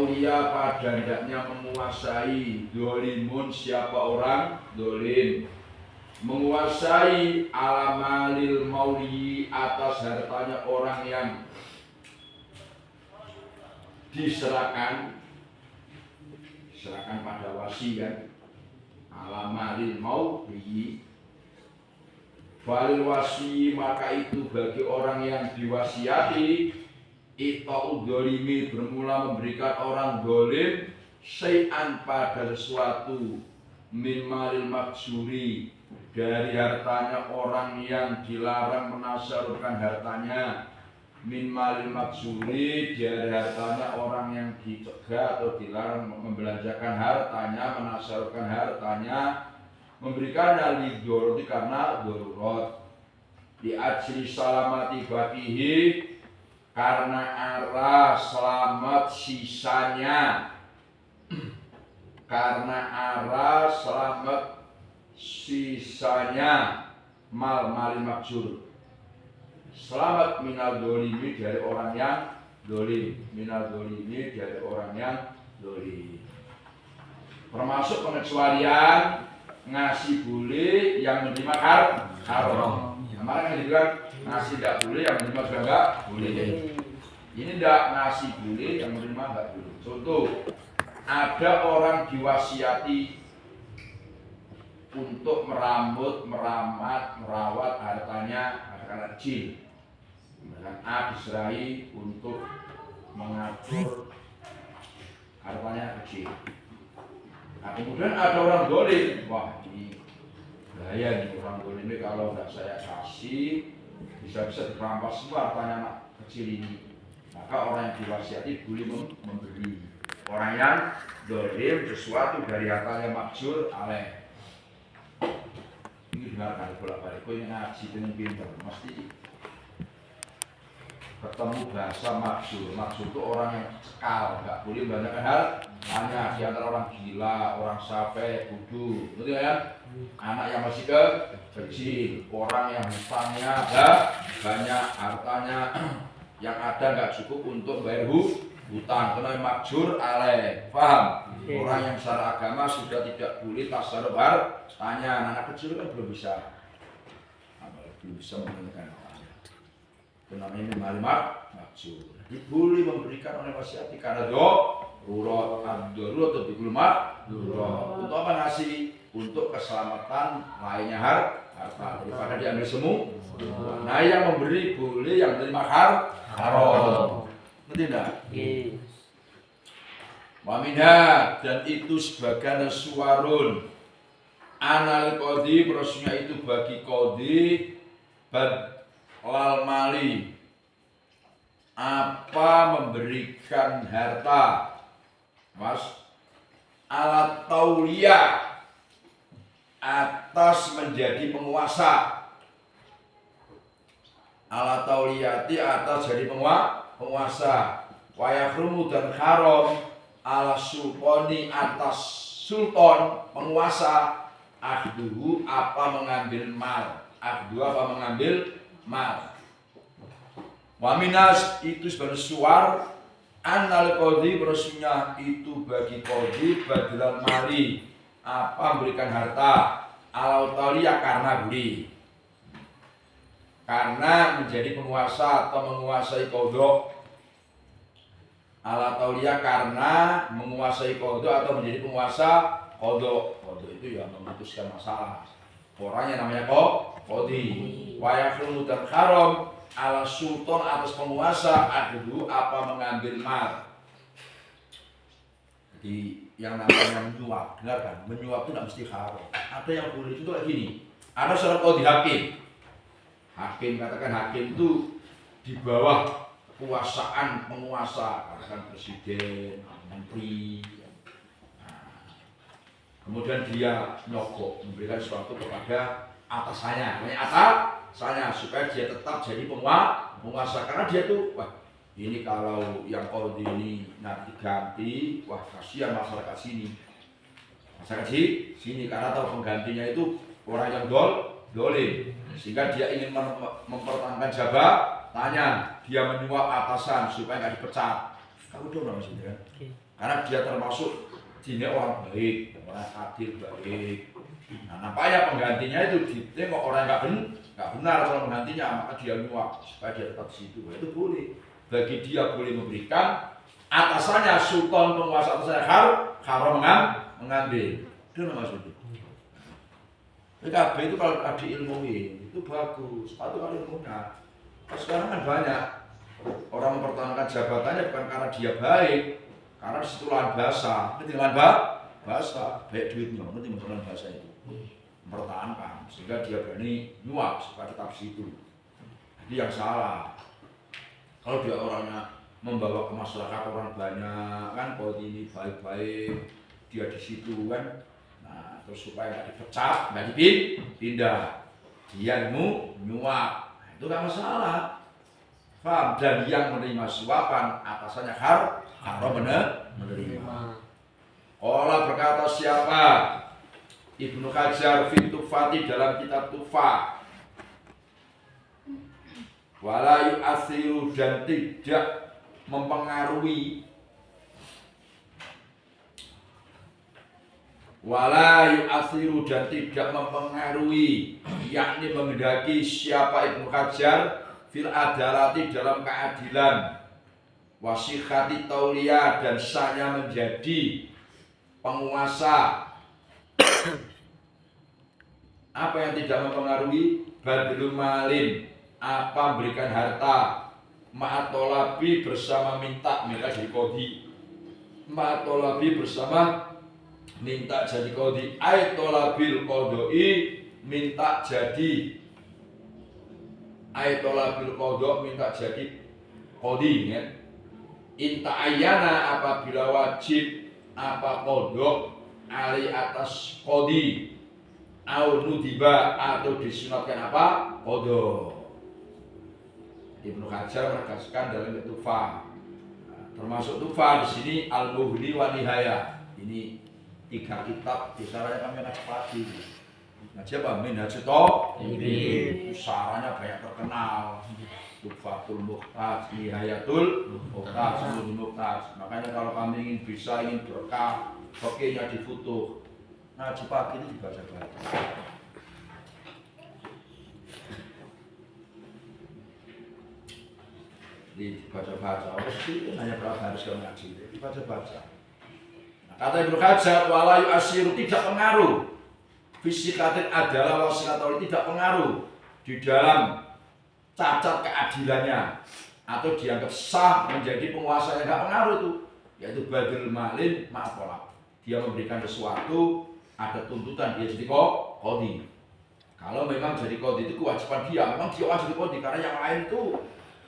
taulia pada hendaknya menguasai, dolimun siapa orang dolim, menguasai alamalil mauli atas hartanya orang yang diserahkan pada wasi kan, alamalil mauli falil wasi, maka itu bagi orang yang diwasiati ita'ud dolimi, bermula memberikan orang dolim syai'an pada sesuatu min malil maksuri, dari hartanya orang yang dilarang menasarufkan hartanya, min malil maksuri, dari hartanya orang yang dicegah atau dilarang membelanjakan hartanya, menasarufkan hartanya, memberikannya lidoroti karena darurat, di ajli salamati bakihi, karena arah selamat sisanya, karena arah selamat sisanya mal mali maksur, selamat minal dolimi, dari orang yang dolim, minal dolimi, dari orang yang dolim. Termasuk pengecualian ngasih boleh yang menerima haram. Kemarin yang dibilang ngasih tidak boleh, yang menerima juga enggak boleh. Ini tidak ngasih boleh, yang menerima enggak boleh. Contoh, ada orang diwasiati untuk merawat hartanya anak-anak kecil. Kemudian A diserahi untuk mengatur hartanya kecil. Nah, kemudian ada orang dolim, wah ini bahaya nih orang dolim ini, kalau nggak saya kasih bisa-bisa dirampas semua hartanya anak kecil ini. Maka orang yang diwasiati boleh memberi orang yang dolim sesuatu dari hartanya maksur alaih. Ini dengarkan bolak-balik, kau yang ngaji dengan pintar mesti ketemu bahasa maksud. Maksud itu orang yang cekal, nggak boleh membanyakan hal. Hanya di antara orang gila, orang sampai kudu, ngerti ya? Anak yang masih kecil, orang yang hutangnya banyak, hartanya yang ada nggak cukup untuk bayar hutang, karena maksud alaih, paham? Orang yang secara agama sudah tidak boleh tasarruf hartanya, anak kecil kan belum bisa menggunakan hartanya. Itu namanya mimalimat maksud. Jadi boleh memberikan oleh wasiati karena darurat, ad-darurat atau dikulumat darurat. Untuk apa ngasih? Untuk keselamatan lainnya harta daripada diambil semua. Nah, yang memberi boleh, yang menerima haram. Ngerti enggak? Wa minha, dan itu sebagian suwarun anal qadhi, prosesnya itu bagi qadhi badlal mali, apa memberikan harta mas alat tauliyah, atas menjadi penguasa, alat tauliyati, atas jadi penguasa, wa yakhrumu, dan haram ala sultani, atas sultan penguasa, akhduhu, apa mengambil mal, akhdu apa mengambil mal. Wa minas, itu sebagai suar annal qadhi, prosesnya itu bagi qadhi badlal mali, apa memberikan harta, alau tauliyah, karena beli, karena menjadi penguasa atau menguasai kodok, ala tauliyah karena menguasai kodok atau menjadi penguasa kodok. Kodok itu ya memutuskan masalah, orangnya namanya qadhi. Wa yakhrumu, dan haram ala sultan, atas penguasa, akhdu, apa mengambil mal. Jadi yang namanya menyuap, dengarkan, menyuap itu tidak mesti haram. Ada yang boleh, itu kayak gini. Ada seorang qadhi hakim, katakan hakim itu di bawah kekuasaan penguasa, katakan presiden, menteri. Nah, kemudian dia nyogok, memberikan sesuatu kepada atasannya, namanya atasannya, supaya dia tetap jadi penguasa. Karena dia tuh, wah ini kalau yang qadhi ini nanti ganti, wah kasihan masyarakat sini. Masyarakat sini, karena tahu penggantinya itu orang yang dolim, sehingga dia ingin mempertahankan jabatannya, dia menyuap atasan supaya nggak dipecat. Kamu dong maksudnya kan? karena dia termasuk dinilai orang baik, orang adil baik. Nah, nampaknya penggantinya itu ditengok orang nggak benar kalau penggantinya, maka dia nyuap supaya dia tetap di situ. Itu boleh. Bagi dia boleh memberikan, atasannya sultan penguasa atasnya haram mengambil. Itu maksudnya. PKB itu kalau diilmuin itu bagus. Satu kalau ilmunya. Sekarang kan banyak orang mempertahankan jabatannya bukan karena dia baik, karena di situ lahan bahasa. Ngerti lahan bahasa, baik duitnya, ngerti lahan bahasa itu. Mempertahankan sehingga dia berani nyuap supaya tetap di situ. Jadi yang salah. Kalau dia orangnya membawa ke masyarakat orang banyak kan, kalau ini baik-baik dia di situ kan, nah terus supaya nggak dipecat, nggak dipindah, dia nyuap, nah, itu nggak masalah, paham? Dan yang menerima suapan atasannya haram menerima. Allah berkata siapa? Ibnu Hajar fi Tufati dalam kitab Tufah. Wala yu'athiru dan tidak mempengaruhi, wala yu'athiru dan tidak mempengaruhi, yakni menghendaki siapa Ibnu Hajar fil adalati dalam keadilan, wasihati tauliyah dan sahnya menjadi penguasa. Apa yang tidak mempengaruhi? Badlul malin, apa memberikan harta, ma'atolabi bersama minta jadi kodi, ma'atolabi bersama minta jadi kodi, aitolabil kodoi minta jadi, aitolabil kodok minta jadi kodi ya. Inta ayana apabila wajib apa kodok ali atas kodi, au nudiba atau disunatkan apa kodok. Ibnu Hajar menegaskan dalam Tufah, termasuk Tufah di sini Al-Mughni wa Nihaya. Ini 3 kitab biasanya kami akan sepati. Ngaji apa? Minhajul Talibin. Saranya banyak terkenal. Tufatul Muhtaj, Nihayatul Muhtaj, Sulul Muhtaj. Makanya kalau kami ingin berkah, pokoknya difutuh. Ngaji pagi itu dibaca-baca. Dibaca-baca, mesti hanya berapa hari sekali ngaji, dibaca-baca. Nah, kata Ibnu Hajar, walayu asiru tidak pengaruh, fisikatin adalah wasinatoli tidak pengaruh di dalam cacat keadilannya atau dianggap sah menjadi penguasa, yang tidak pengaruh itu, yaitu badul malin ma'atolak. Dia memberikan sesuatu, ada tuntutan dia jadi kodi. Kalau memang jadi kodi itu kewajiban dia, memang dia wajib jadi kodi karena yang lain itu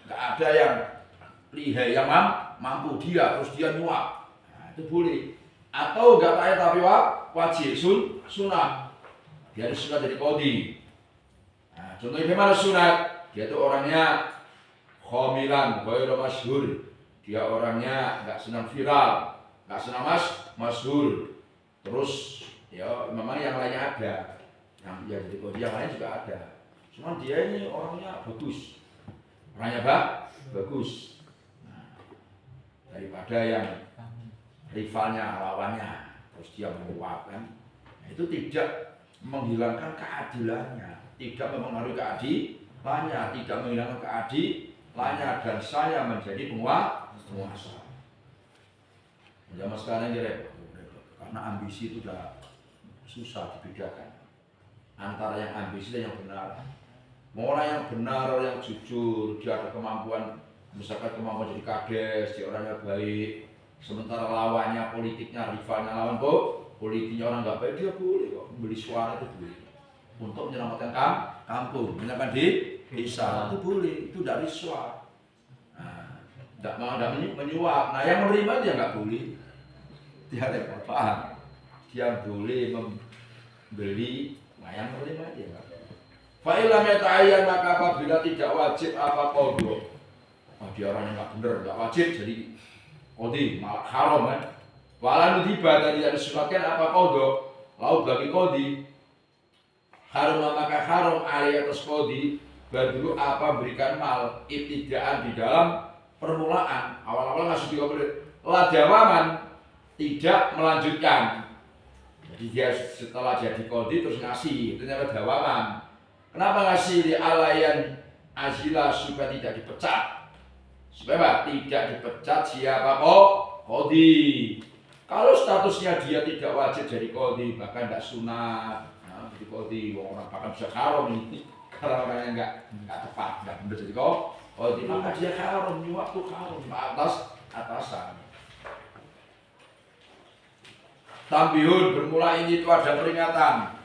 nggak ada yang lihai yang mampu, dia terus dia nyuap, nah, itu boleh. Atau nggak kaya tapi wajib sunat, dia harus sunat jadi kodi. Nah, contohnya gimana sunat? Dia itu orangnya khomilan, ghairu masyhur, dia orangnya nggak senang viral, nggak senang masyhur. Terus ya memang yang lainnya ada, yang dia jadi kodi yang lain juga ada. Cuman dia ini orangnya bagus. Orangnya bagus. Nah, daripada yang rivalnya, lawannya, terus dia menguap kan, nah, itu tidak menghilangkan keadilannya, tidak mempengaruhi keadilannya, tidak menghilangkan keadilannya, dan saya menjadi penguasa. Zaman sekarang ini repot, karena ambisi itu sudah susah dibedakan antara yang ambisi dan yang benar. Orang yang benar, orang yang jujur, dia ada kemampuan, misalkan kemampuan jadi kades, dia orangnya baik. Sementara lawannya, politiknya, rivalnya, lawan politiknya orang nggak baik, dia boleh kok membeli suara itu boleh. Untuk menyelamatkan kampung, menyelamatkan desa itu boleh, itu dari suara. Nah, tidak mau ada menyuap. Nah yang menerima dia nggak boleh. Dia repot, paham? Dia boleh membeli, nah yang menerima dia nggak. Fa'ilam yata'ayyan maka apabila tidak wajib apa kodok, dia orang yang nggak bener, nggak wajib jadi kodi, malah haram kan. Walau tiba dan tidak disunatkan apa kodok, lalu bagi kodi haram maka haram alih atas kodi baru apa berikan mal ibtidaan di dalam permulaan awal-awal ngasih juga boleh ladawaman tidak melanjutkan. Jadi dia setelah jadi qadhi terus ngasih, itu namanya dawaman. Kenapa ngasih di alayan azila supaya tidak dipecat? Supaya tidak dipecat siapa kok qadhi. Kalau statusnya dia tidak wajib jadi qadhi, bahkan tidak sunat, nah, jadi qadhi, orang bahkan bisa haram ini. Kalau orangnya enggak tepat, enggak benar jadi qadhi, maka dia haram, nyuap tuh haram atasan. Tambihun bermula ini itu ada peringatan.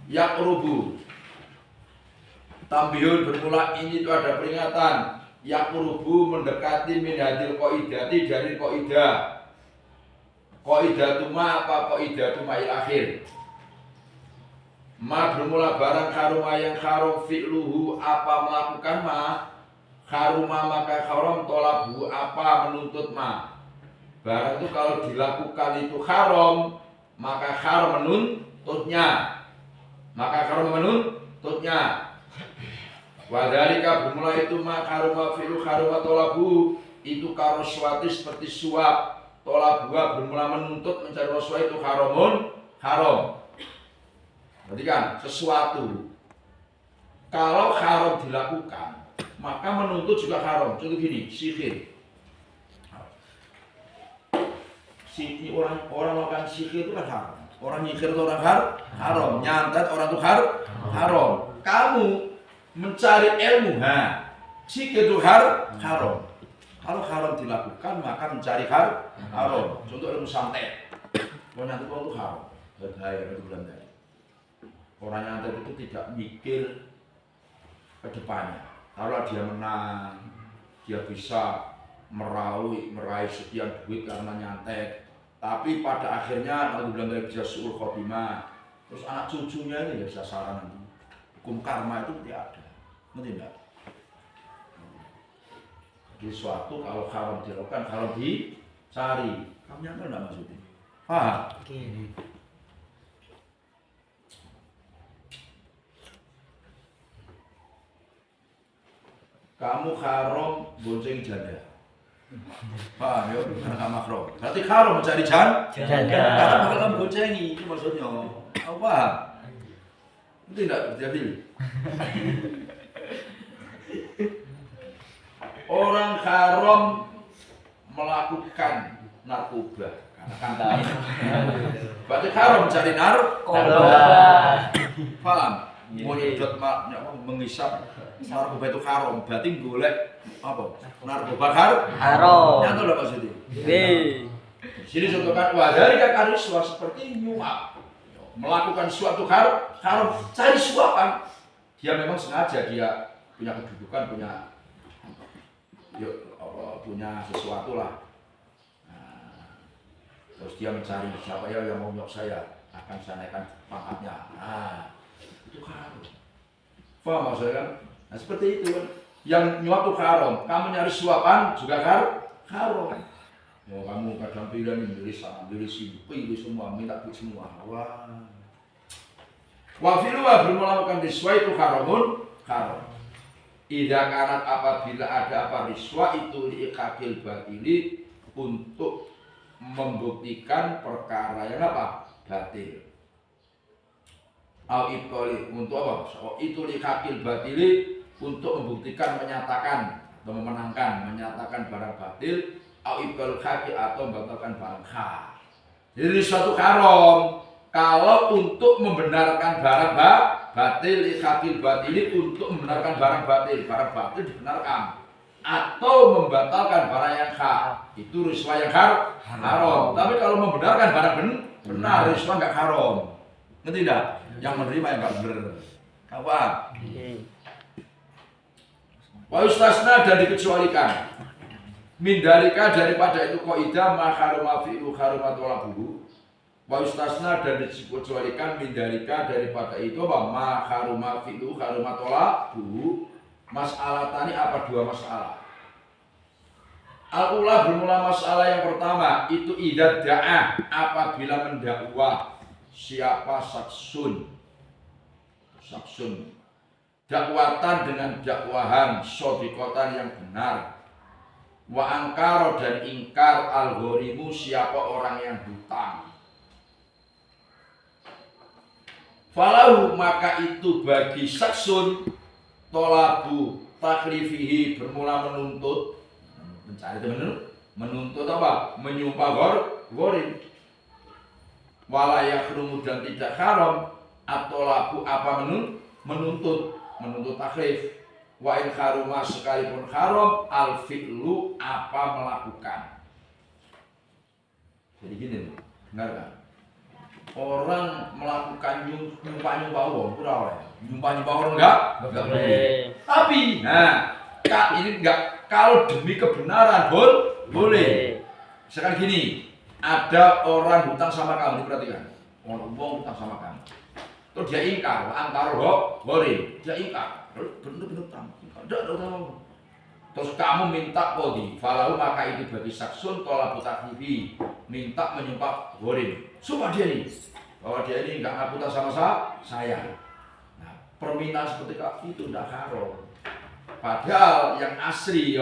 Yaqrubu. Tambihun bermula ini itu ada peringatan. Yaqrubu mendekati min hadil qaidati dari qaidah. Qaidatuma apa qaidatuma il akhir. Ma bermula barang karuma yang haram fi'luhu apa melakukan ma. Haruma maka haram tolabu apa menuntut ma. Barang itu kalau dilakukan itu haram, maka haram menuntutnya. Wadhalika bermula itu ma haruma fi'lu haruma tolabu itu karoswati seperti suap. Tolabu bermula menuntut mencari roswa itu haram. Berarti kan sesuatu kalau haram dilakukan maka menuntut juga haram. Contoh gini, sihir. Ini orang melakukan sihir itu kan haram. Orang nyihir itu orang haram. Nyantet orang itu haram. Kamu mencari ilmu, sihir itu haram. Kalau haram dilakukan maka mencari haram. Contoh ilmu santet. Orang nyantet orang itu haram. Berbahaya itu bulan tadi. Orang nyantet itu tidak mikir ke depannya. Kalau dia menang, dia bisa meraih sekian duit karena nyantet. Tapi pada akhirnya kalau bilang dia bisa suul khotimah, terus anak cucunya ini ya sasaran nanti. Hukum karma itu tidak ada, ngerti tidak? Jadi suatu kalau haram dilakukan, haram dicari. Kamu nyata enggak maksudnya? Paham? Kamu haram bonceng janda. Paham ya? Karena kamu makro. Berarti haram mencari janda. Karena bakal kamu boncengi, itu maksudnya. Kamu paham? Itu tidak terjadi. Orang haram melakukan narkoba. Karena berarti haram mencari narkoba. Paham? Menyedot mengisap narkoba itu haram, berarti golek apa? Narkoba haram. Nyata lho maksudnya. Sini contohkan dari kakak riswa seperti nyuap. Melakukan suatu haram, cari suapan. Dia memang sengaja dia punya kedudukan, punya sesuatu lah. Nah, terus dia mencari siapa ya yang mau nyok saya, akan saya naikkan pangkatnya. Nah, itu haram. Paham maksudnya kan? Nah seperti itu kan. Yang nyuap itu haram. Kamu nyari suapan juga haram. Oh, kamu kadang pilih milih sana, milih sini, pilih semua, minta duit semua. Wah. Wafiluwa bermulakan riswa itu haram. Idza kanat apabila ada apa riswa itu liqabil batili untuk membuktikan perkara yang apa? Batil. Au ibtali untuk apa? Itu liqabil batili untuk membuktikan, menyatakan atau menyatakan barang batil. Au ibtal haqi atau membatalkan barang hak. Jadi suatu haram kalau untuk membenarkan barang batil, ikhafil batili untuk membenarkan barang batil dibenarkan atau membatalkan barang yang hak itu riswa yang haram. Tapi kalau membenarkan barang benar riswa enggak haram. Ngerti tidak? Yang menerima yang enggak benar. Apa? Wa ustasna dan dikecualikan. Mindalika daripada itu kaidah ma harama fi'u haramat walabuhu. Wa ustasna dan dikecualikan mindalika daripada itu apa ma harama fi'u haramat walabuhu. Masalah tani apa dua masalah? Al-ula bermula masalah yang pertama itu idza da'a apabila mendakwa siapa saksun dakwatan dengan dakwahan shodiqatan yang benar Wa angkaro dan ingkar al-ghorimu siapa orang yang hutang. Falahu maka itu bagi saksun tolabu taklifihi bermula menuntut mencari teman menuntut apa? Menyumpah ghorim. Wala yakhrumu dan tidak haram atau labu apa menuntut taklif. Wa in haruma sekalipun haram al fi'lu apa melakukan. Jadi gini, benar kan? Orang melakukan nyumpah wong ora oleh. Nyumpah orang enggak boleh. Tapi ini enggak kalau demi kebenaran boleh. Misalkan gini, ada orang hutang sama kamu, diperhatikan. Orang hutang sama kamu. Terus dia ingkar, antara ghorim. Dia ingkar. Bener-bener utang. Ada utang. Terus kamu minta kodi, falau maka itu bagi saksun tolak taklifi, minta menyumpah ghorim. Sumpah dia ini, bahwa dia ini enggak ngaku sama saya. Nah, permintaan seperti itu tidak haram. Padahal yang asli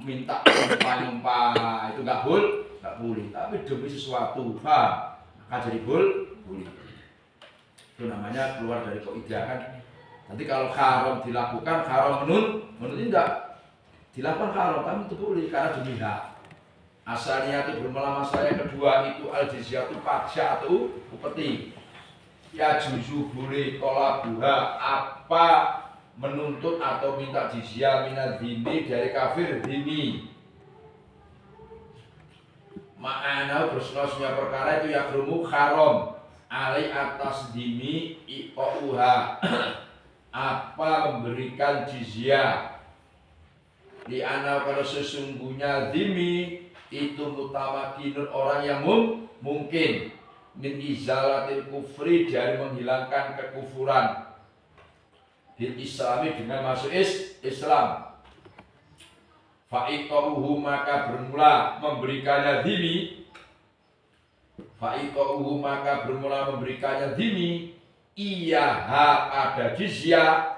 minta nyumpah itu enggak boleh. Tapi demi sesuatu, maka jadi boleh. Itu namanya keluar dari kaidah kan. Nanti kalau haram dilakukan, haram menurut tidak dilakukan haram, tapi itu boleh karena demi hak. Asalnya itu bermula masalah yang kedua itu al-jizyah itu pajak atau upeti. Ya juzu boleh tolak buha apa menuntut atau minta jizyah minat dini dari kafir dini. Ma'ana bersenasnya perkara itu ya kerumu haram alai atas dini iqauha apa memberikan jizyah di ana kalau sesungguhnya dimi itu mutamakinun orang yang mungkin min izalatil kufri dari menghilangkan kekufuran bil islami dengan masuk Islam. Fa'iqauhu maka bermula memberikannya dimi. Fa'iqauhu maka bermula memberikannya dimi. Iyaha ada jizyah.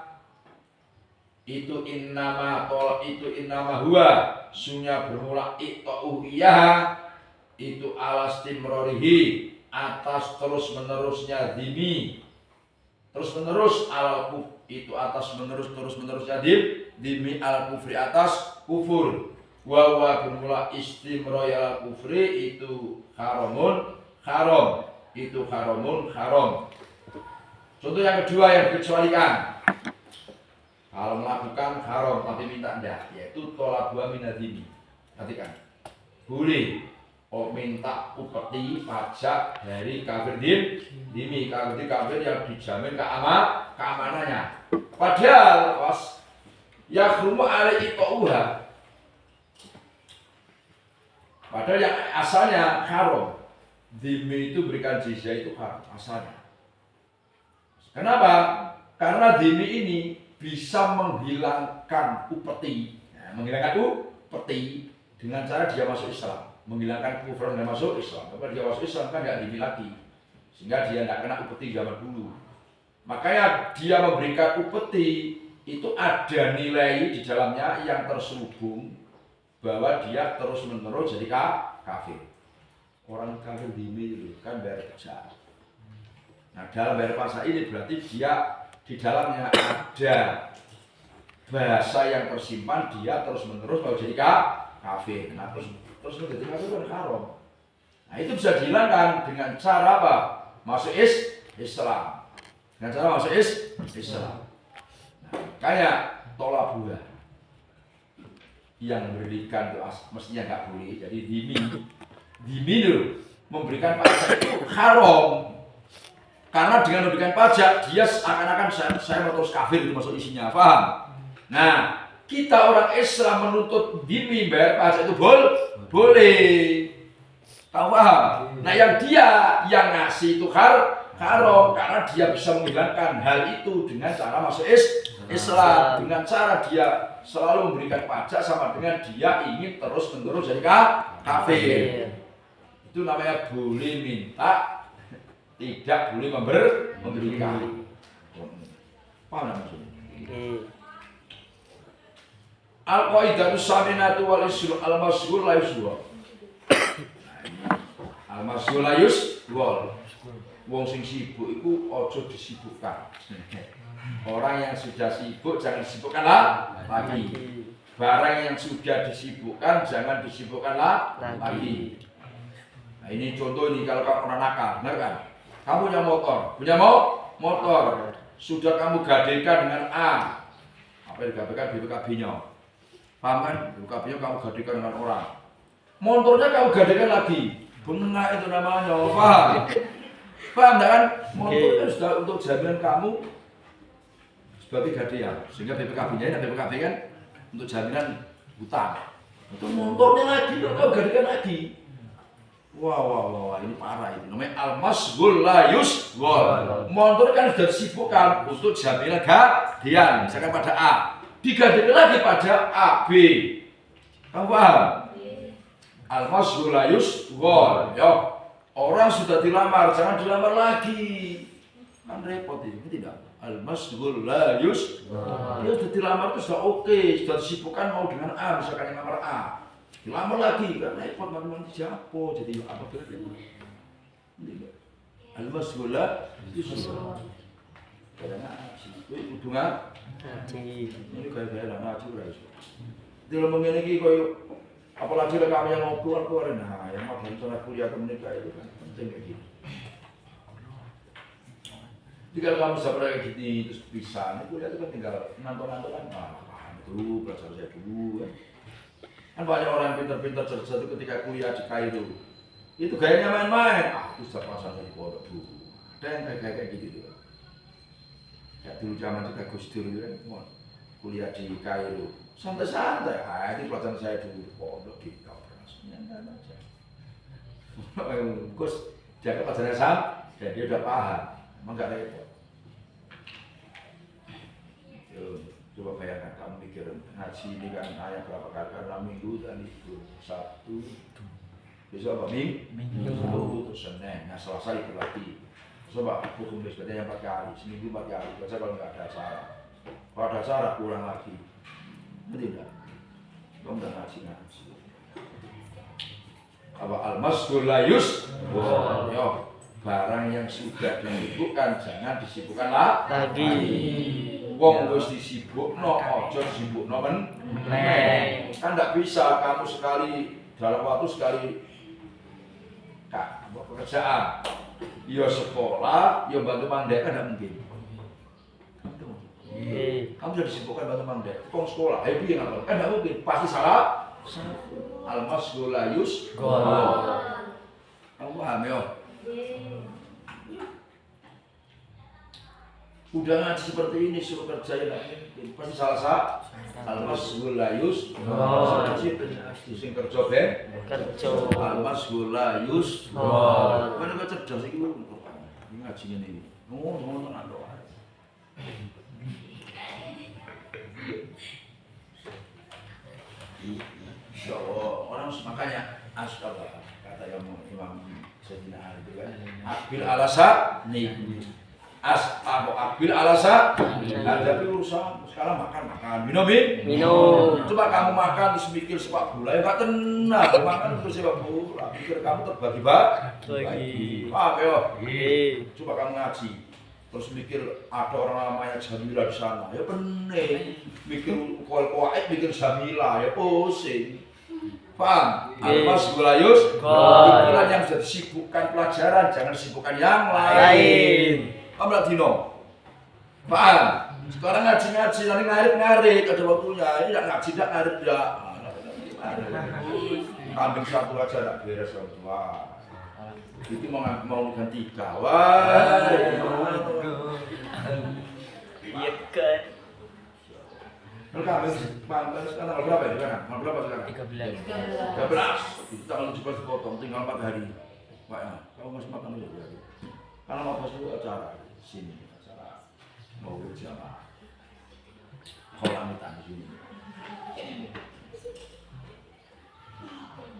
Itu innama huwa sunya bermula iqauhu iyaha. Itu alas timrorihi atas terus menerusnya dimi. Terus menerus al kuf itu atas menerusnya dimi al kufri atas kufur. Wa bermula istimroyal kufri itu haram. Itu haram. Contoh yang kedua yang dikecualikan. Kalau melakukan haram tapi minta enggak, yaitu tolak buah minadimi. Perhatikan. Boleh minta upeti pajak dari kafir dimi kafir yang dijamin keamanannya. Padahal ya rumu alai iqauha. Padahal yang asalnya haram. Dimi itu berikan jizyah itu haram asalnya. Kenapa? Karena dimi ini bisa menghilangkan upeti. Menghilangkan upeti dengan cara dia masuk Islam. Menghilangkan kekufuran dan masuk Islam. Kalau dia masuk Islam kan nggak dimi lagi, sehingga dia tidak kena upeti zaman dulu. Makanya dia memberikan upeti itu ada nilai di dalamnya yang terselubung bahwa dia terus menerus jadi kafir. Orang kafir dimi itu kan bayar pajak. Nah dalam bayar pajak ini berarti dia di dalamnya ada bahasa yang tersimpan, dia terus menerus mau jadi kafir. Nah terus menjadi kafir kan haram. Nah itu bisa dihilangkan dengan cara apa? Masuk Islam. Dengan cara masuk Islam. Nah, kayak tolak buah yang memberikan itu mestinya nggak boleh. Jadi dimi itu memberikan pajak itu haram. Karena dengan memberikan pajak dia akan saya mau terus kafir itu masuk isinya, paham? Nah kita orang Islam menuntut dimi bayar pajak itu boleh. Tahu paham? Nah yang ngasih itu haram karena dia bisa menghilangkan hal itu dengan cara masuk Islam, dengan cara dia selalu memberikan pajak sama dengan dia ingin terus menerus jadi kafir. Itu namanya boleh minta, tidak boleh memberikan. Paham maksudnya? Al-qaidatu saminatu wal isru al-masyhur la yuswa. Al-masyhur la yuswa. Wong sing sibuk iku aja disibukkan. Orang yang sudah sibuk jangan disibukkan lagi. Barang yang sudah disibukkan jangan disibukkan lagi. Nah ini contoh nih kalau kamu orang nakal, benar kan? Kamu punya motor, sudah kamu gadaikan dengan A. Apa yang digadaikan BPKB-nya? Paham kan? BPKB-nya kamu gadaikan dengan orang. Motornya kamu gadaikan lagi. Benar itu namanya, paham? Paham kan? Motornya sudah untuk jaminan kamu sebagai gadaian. Sehingga BPKB-nya kan untuk jaminan hutang. Itu motornya lagi, kamu gadaikan lagi. Wah, ini parah ini. Namanya al-masghul la yusghal. Motor kan sudah disibukkan untuk jaminan gadaian. Misalkan pada A, digadaikan lagi pada A, B. Kamu paham? Al-masghul la yusghal. Ya, orang sudah dilamar, jangan dilamar lagi. Kan repot ini, tidak? Al-masghul la yusghal. Dia sudah dilamar itu sudah oke, sudah disibukkan mau dengan A, misalkan yang nomor A. Dilamar lagi, kan repot, nanti siapa? Jadi apa kira-kira? Al-masghul la yusghal. Kadang ngaji, itu kudu ngaji. Ini gaya-gaya ngaji ora iso. Dalam mengenai koyo apalagi kami yang mau keluar, nah yang mau rencana kuliah menikah itu kan penting kayak gitu. Jika kamu sampai kayak gini terus bisa, ini kuliah itu kan tinggal nonton-nonton kan, itu belajar saya dulu kan. Kan banyak orang pintar-pintar cerdas itu ketika kuliah di Kairo, itu gayanya main-main. Itu sudah pasang dari pondok dulu. Ada yang kayak gitu tuh. Ya dulu zaman kita Gus Dur itu kan, kuliah di Kairo, santai-santai. Itu pelajaran saya dulu pondok di Kampus. Nyantai aja. Gus jaga pelajaran sam, dan dia udah paham, emang gak repot. Coba bayangkan kamu mikir ngaji ini kan ayat berapa kali karena minggu dan itu Sabtu, besok apa Minggu, terus Senin, nah Selasa itu lagi. Coba hukum besoknya yang 4 kali, seminggu 4 kali. Baca kalau nggak ada acara, kalau ada acara kurang lagi, tidak. Kamu udah ngaji. Apa al-masghul la yusghal. Barang yang sudah disibukkan jangan disibukkan lagi. Wong wis disibukno, aja disibukno meneh. Kan enggak bisa kamu sekali dalam waktu sekali pekerjaan. Ya sekolah, ya bantu mandek kan enggak mungkin. Kamu sudah disibukkan bantu mandek, kong sekolah, happy kan enggak mungkin, pasti salah. Al-masghul la yusghal. Kamu paham ya? Udah ngaji seperti ini suruh kerjain pasti salah al-masghul la yusghal. Sing kerja ben al-masghul la yusghal. Mana kok cerdas iki ngaji ngene iki. Ngono tenan kok. Insyaallah orang makanya asyhadu kata Imam Sayyidina Ali itu kan abil alasa nih abil alasa ada urusan sekarang makan minum coba kamu makan terus mikir sepak bola ya gak tenang makan terus sepak bola pikir kamu terbagi paham ya coba kamu ngaji terus mikir ada orang namanya Jamila di sana ya pening mikir kuaid mikir Jamila ya pusing paham? Al-masghul la yusghal. Pikiran yang sudah disibukkan pelajaran, jangan disibukkan yang lain. Paham gak Dino? Paham? Sekarang ngaji-ngaji, nanti ngarit-ngarit, ada waktunya. Ini gak ngaji, gak ngarit, ya. Kambing satu aja gak beres, wah. Itu mau ganti 3. Wah. Iya kan. Kambing tanggal berapa ya sekarang? Tanggal berapa sekarang? 13. Itu tanggal 17 dipotong, tinggal 4 hari. Pak ya, kamu masih makan dulu ya? Karena mau pas itu acara sini, acara mau berjamaah. Kolamitan di sini.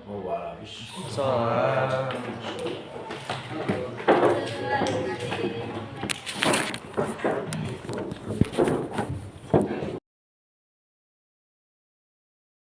Oh wala bis.